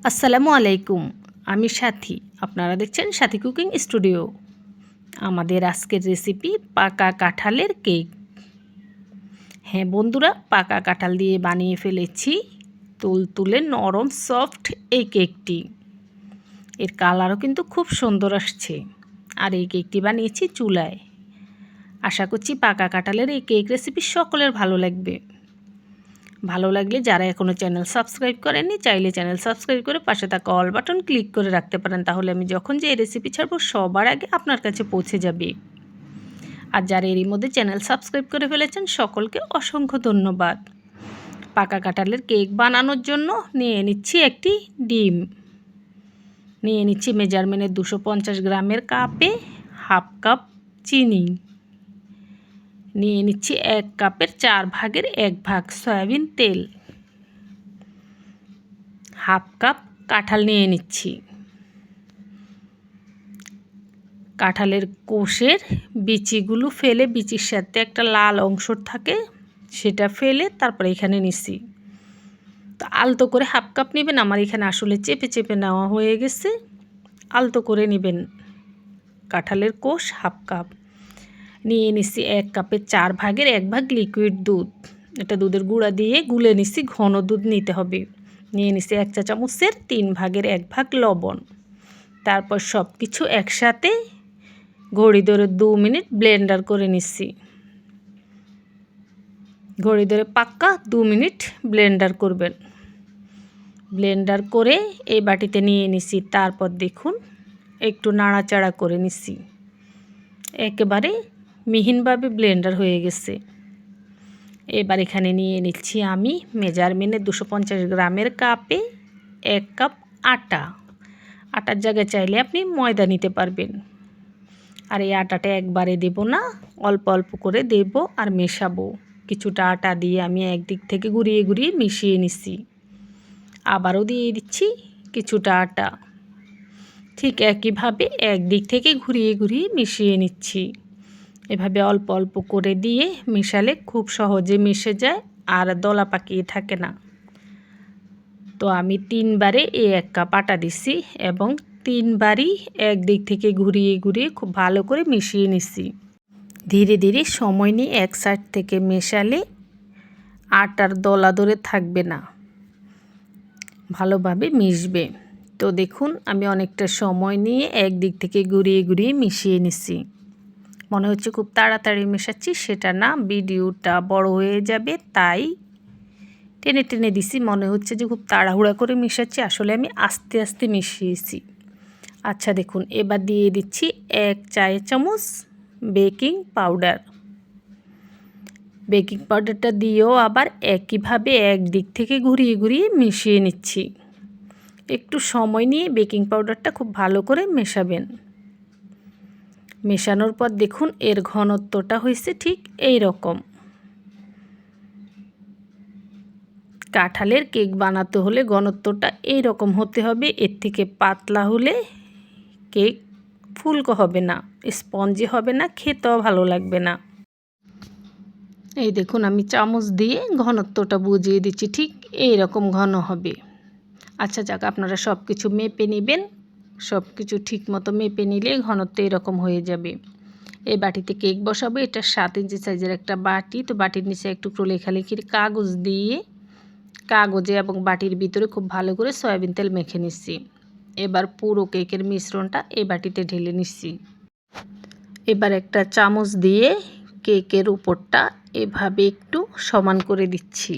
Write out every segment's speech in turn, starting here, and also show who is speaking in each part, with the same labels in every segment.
Speaker 1: আসসালামু আলাইকুম। আমি সাথী। আপনারা দেখছেন সাথী কুকিং স্টুডিও। আমাদের আজকের রেসিপি পাকা কাঁঠালের কেক। হ্যাঁ বন্ধুরা, পাকা কাঁঠাল দিয়ে বানিয়ে ফেলেছি তুলতুলে নরম সফট এই কেকটি। এর কালারও কিন্তু খুব সুন্দর আসছে। আর এই কেকটি বানিয়েছি চুলায়। আশা করছি পাকা কাঁঠালের এই কেক রেসিপি সকলের ভালো লাগবে। ভালো লাগলে যারা এখনও চ্যানেল সাবস্ক্রাইব করেননি, চাইলে চ্যানেল সাবস্ক্রাইব করে পাশে থাকা অল বাটন ক্লিক করে রাখতে পারেন। তাহলে আমি যখন যে রেসিপি ছাড়বো সবার আগে আপনার কাছে পৌঁছে যাবে। আর যারা এরই মধ্যে চ্যানেল সাবস্ক্রাইব করে ফেলেছেন সকলকে অসংখ্য ধন্যবাদ। পাকা কাঁঠালের কেক বানানোর জন্য নিয়ে নিচ্ছি একটি ডিম। নিয়ে নিচ্ছি মেজারমেন্টের 250 গ্রামের কাপে হাফ কাপ চিনি। নিয়ে নিচ্ছি 1 কাপের 4 ভাগের 1 ভাগ সয়াবিন তেল। হাফ কাপ কাঁঠাল নিয়ে নিচ্ছি। কাঁঠালের কোষের বিচিগুলো ফেলে, বিচির সাথে একটা লাল অংশ থাকে সেটা ফেলে তারপরে এখানে নিচ্ছি। তো আলতো করে হাফ কাপ নেবেন। আমার এখানে আসলে চেপে চেপে নেওয়া হয়ে গেছে। আলতো করে নেবেন। কাঁঠালের কোষ হাফ কাপ নিয়ে নিচ্ছি। 1 কাপের 4 ভাগের 1 ভাগ লিকুইড দুধ। এটা দুধের গুঁড়া দিয়ে গুলে নিচ্ছি। ঘন দুধ নিতে হবে। নিয়ে নিচ্ছি 1 চা চামচের 3 ভাগের 1 ভাগ লবণ। তারপর সব কিছু একসাথে ঘড়ি ধরে 2 মিনিট ব্লেন্ডার করে নিচ্ছি। ঘড়ি ধরে পাক্কা 2 মিনিট ব্লেন্ডার করবেন। ব্লেন্ডার করে এই বাটিতে নিয়ে নিচ্ছি। তারপর দেখুন একটু নাড়াচাড়া করে নিচ্ছি। একেবারে মিহিনভাবে ব্লেন্ডার হয়ে গেছে। এবার এখানে নিয়ে নিচ্ছি আমি মেজারমেন্টে 250 গ্রামের কাপে 1 কাপ আটা। আটার জায়গায় চাইলে আপনি ময়দা নিতে পারবেন। আর এই আটাটা একবারে দেব না, অল্প অল্প করে দেব আর মেশাবো। কিছুটা আটা দিয়ে আমি একদিক থেকে ঘুরিয়ে ঘুরিয়ে মিশিয়ে নিচ্ছি। আবারও দিয়ে দিচ্ছি কিছুটা আটা। ঠিক একইভাবে একদিক থেকে ঘুরিয়ে ঘুরিয়ে মিশিয়ে নিচ্ছি। এভাবে অল্প অল্প করে দিয়ে মেশালে খুব সহজে মিশে যায় আর দলা পাকিয়ে থাকে না। তো আমি 3 বারে এই 1 কাপ আটা দিচ্ছি এবং 3 বারই একদিক থেকে ঘুরিয়ে ঘুরিয়ে খুব ভালো করে মিশিয়ে নিচ্ছি। ধীরে ধীরে সময় নিয়ে এক সাইড থেকে মেশালে আটার দলা ধরে থাকবে না, ভালোভাবে মিশবে। তো দেখুন আমি অনেকটা সময় নিয়ে একদিক থেকে ঘুরিয়ে ঘুরিয়ে মিশিয়ে নিচ্ছি। মনে হচ্ছে খুব তাড়াতাড়ি মেশাচ্ছি, সেটা না, ভিডিওটা বড় হয়ে যাবে তাই টেনে টেনে দিছি। মনে হচ্ছে যে খুব তাড়াহুড়া করে মেশাচ্ছি, আসলে আমি আস্তে আস্তে মিশিয়েছি। আচ্ছা দেখুন এবার দিয়ে দিচ্ছি 1 চা চামচ বেকিং পাউডার। বেকিং পাউডারটা দিয়েও আবার একইভাবে একদিক থেকে ঘুরিয়ে ঘুরিয়ে মিশিয়ে নিচ্ছি। একটু সময় নিয়ে বেকিং পাউডারটা খুব ভালো করে মেশাবেন। মেশানোর পর দেখুন এর ঘনত্বটা হয়েছে ঠিক এই রকম। কাঁঠালের কেক বানাতে হলে ঘনত্বটা এই রকম হতে হবে। এর থেকে পাতলা হলে কেক ফুলকো হবে না, স্পঞ্জি হবে না, খেতেও ভালো লাগবে না। এই দেখুন আমি চামচ দিয়ে ঘনত্বটা বুঝিয়ে দিচ্ছি, ঠিক এই রকম ঘন হবে। আচ্ছা যাক, আপনারা সব কিছু মেপে নেবেন। সব কিছু ঠিক মতো মেপে নিলে ঘনত্ব এরকম হয়ে যাবে। এই বাটিতে কেক বসাবো। এটা 7 ইঞ্চি সাইজের একটা বাটি। তো বাটির নিচে একটু লেখালেখির কাগজ দিয়ে কাগজে এবং বাটির ভিতরে খুব ভালো করে সয়াবিন তেল মেখে নিচ্ছি। এবার পুরো কেকের মিশ্রণটা এই বাটিতে ঢেলে নিচ্ছি। এবার একটা চামচ দিয়ে কেকের উপরটা এভাবে একটু সমান করে দিচ্ছি।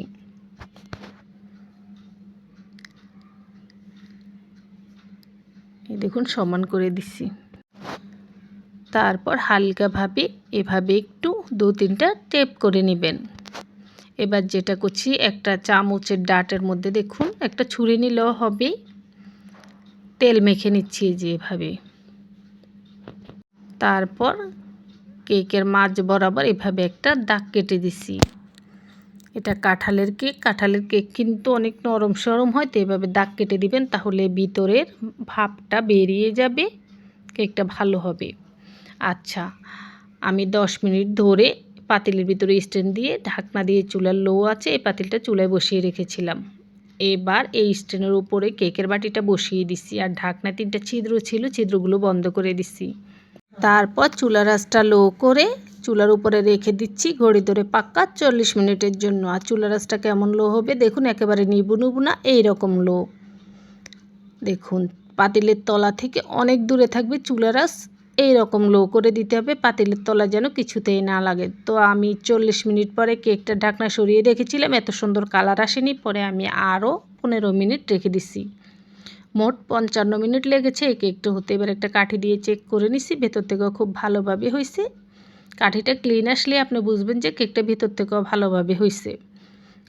Speaker 1: এই দেখুন সমান করে দিচ্ছি। তারপর হালকাভাবে এভাবে একটু 2-3টা টেপ করে নেবেন। এবার যেটা করছি, একটা চামচের ডাটের মধ্যে দেখুন একটা ছুরি নিলেও হবে, তেল মেখে নিচ্ছি যে এভাবে। তারপর কেকের মাঝ বরাবর এভাবে একটা দাগ কেটে দিছি। এটা কাঁঠালের কেক। কাঁঠালের কেক কিন্তু অনেক নরম সরম হয়, তো এভাবে দাগ কেটে দিবেন, তাহলে ভিতরের ভাপটা বেরিয়ে যাবে, কেকটা ভালো হবে। আচ্ছা আমি 10 মিনিট ধরে পাতিলের ভিতরে স্ট্যান্ড দিয়ে ঢাকনা দিয়ে চুলার লো আছে এই পাতিলটা চুলায় বসিয়ে রেখেছিলাম। এবার এই স্ট্যান্ডের উপরে কেকের বাটিটা বসিয়ে দিছি, আর ঢাকনা 3টা ছিদ্র ছিল, ছিদ্রগুলো বন্ধ করে দিছি। তারপর চুলার আঁচটা লো করে চুলার উপরে রেখে দিচ্ছি ঘড়ি ধরে পাক্কা 40 মিনিটের জন্য। আর চুলার আঁচটা কেমন লো হবে দেখুন, একেবারে নিবু নিবু না, এইরকম লো। দেখুন পাতিলের তলা থেকে অনেক দূরে থাকবে চুলার আঁচ, এইরকম লো করে দিতে হবে, পাতিলের তলা যেন কিছুতেই না লাগে। তো আমি 40 মিনিট পরে কেকটা ঢাকনা সরিয়ে রেখেছিলাম, এত সুন্দর কালার আসেনি, পরে আমি আরও 15 মিনিট রেখে দিছি। মোট 55 মিনিট লেগেছে এই কেকটা হতে। এবার একটা কাঠি দিয়ে চেক করে নিছি, ভেতর থেকেও খুব ভালোভাবে হয়েছে। কাঠিটা ক্লিন আসলে আপনি বুঝবেন যে কেকটা ভেতর থেকেও ভালোভাবে হয়েছে।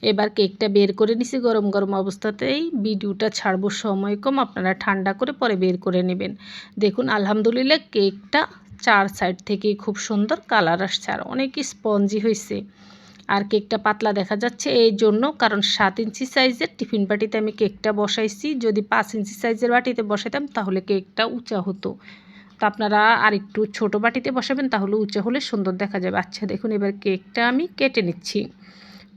Speaker 1: এবার কেকটা বের করে নিছি, গরম গরম অবস্থাতেই ভিডিওটা ছাড়বো, সময় কম, আপনারা ঠান্ডা করে পরে বের করে নেবেন। দেখুন আলহামদুলিল্লাহ কেকটা 4 সাইড থেকেই খুব সুন্দর কালার আসছে, আর অনেক স্পঞ্জি হয়েছে। আর কেকটা পাতলা দেখা যাচ্ছে এই জন্য, কারণ 7 ইঞ্চি সাইজের টিফিন বাটিতে আমি কেকটা বসাইছি। যদি 5 ইঞ্চি সাইজের বাটিতে বসাইতাম তাহলে কেকটা উঁচা হতো। তো আপনারা আর একটু ছোটো বাটিতে বসাবেন, তাহলে উঁচা হলে সুন্দর দেখা যাবে। আচ্ছা দেখুন এবার কেকটা আমি কেটে নিচ্ছি।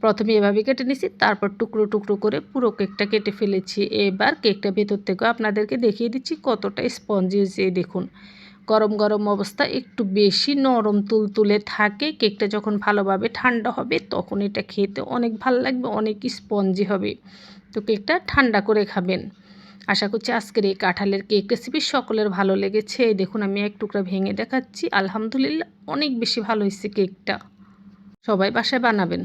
Speaker 1: প্রথমে এভাবে কেটে নিছি, তারপর টুকরো টুকরো করে পুরো কেকটা কেটে ফেলেছি। এবার কেকটা ভেতর থেকেও আপনাদেরকে দেখিয়ে দিচ্ছি কতটা স্পঞ্জি হয়েছে। দেখুন গরম গরম অবস্থা একটু বেশি নরম তুলতুলে থাকে, কেকটা যখন ভালোভাবে ঠান্ডা হবে তখন এটা খেতে অনেক ভালো লাগবে, অনেক স্পঞ্জি হবে। তো কেকটা ঠান্ডা করে খাবেন। আশা করছি আজকের এই কাঁঠালের কেক রেসিপি সকলের ভালো লেগেছে। দেখুন আমি এক টুকরা ভেঙে দেখাচ্ছি, আলহামদুলিল্লাহ অনেক বেশি ভালো হয়েছে কেকটা। সবাই বাসায় বানাবেন।